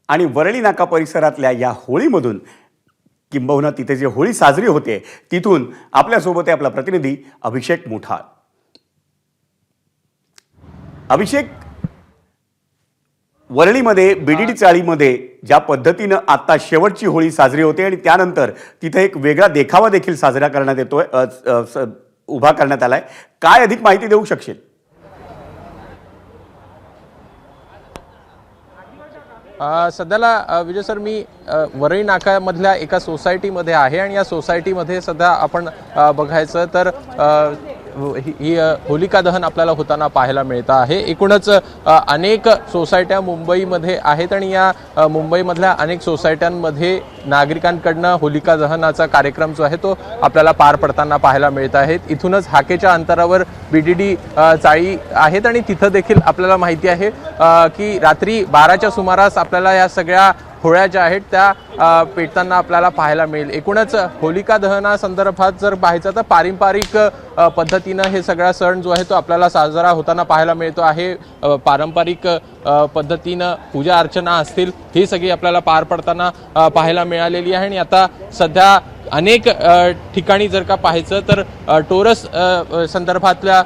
आणि वरळी नाका परिसरातल्या या होळीमधून किंबहुना तिथे जे होळी साजरी होते तिथून आपल्यासोबत आहे आपला प्रतिनिधी अभिषेक मोठाळ। अभिषेक, वरळीमध्ये बीडीडी चाळीमध्ये ज्या पद्धतीनं आता शेवटची होळी साजरी होते आणि त्यानंतर तिथे एक वेगळा देखावा देखील साजरा करण्यात येतोय, उभा करण्यात आलाय, काय अधिक माहिती देऊ शकशील? सध्याला विजय सर, मी वरळी नाकामधल्या एका सोसायटीमध्ये आहे आणि या सोसायटीमध्ये सध्या आपण बघायचं तर ही होलिका दहन आपल्याला होताना पाहायला मिळतं आहे। एकूणच अनेक सोसायट्या मुंबईमध्ये आहेत आणि या मुंबईमधल्या अनेक सोसायट्यांमध्ये नागरिकांकडनं होलिका दहनाचा कार्यक्रम जो आहे तो आपल्याला पार पडताना पाहायला मिळत आहेत। इथूनच हाकेच्या अंतरावर बीडीडी चाळी आहेत आणि तिथं देखील आपल्याला माहिती आहे की रात्री 12च्या सुमारास आपल्याला या सगळ्या होळ्या ज्या आहेत त्या पेटताना आपल्याला पाहायला मिळेल। एकूणच होलिका दहना संदर्भात जर पाहायचं तर पारंपरिक पद्धतीनं हे सगळा सण जो आहे तो आपल्याला साजरा होताना पाहायला मिळतो आहे। पारंपरिक पद्धतीनं पूजा अर्चना असतील ही सगळी आपल्याला पार पडताना पाहायला मिळालेली आहे आणि आता सध्या अनेक ठिकाणी जर का पाहायचं तर टोरस संदर्भातल्या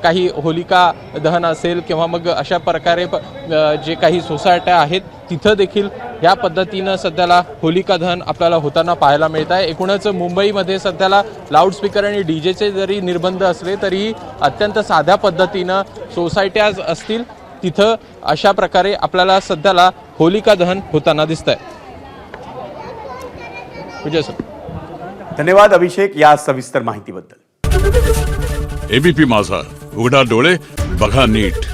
काही होलिका दहन असेल किंवा मग अशा प्रकारे जे काही सोसायट्या आहेत तिथं देखील या पद्धतीनं सध्याला होलिका दहन आपल्याला होताना पाहायला मिळत आहे। एकूणच मुंबईमध्ये सध्याला लाऊडस्पीकर आणि डीजेचे जरी निर्बंध असले तरी अत्यंत साध्या पद्धतीनं सोसायट्या असतील तिथं अशा प्रकारे आपल्याला सध्याला होलिका दहन होताना दिसतंय। विजय सर, धन्यवाद अभिषेक या सविस्तर माहितीबद्दल। एबीपी माझा, उघडा डोळे बघा नीट।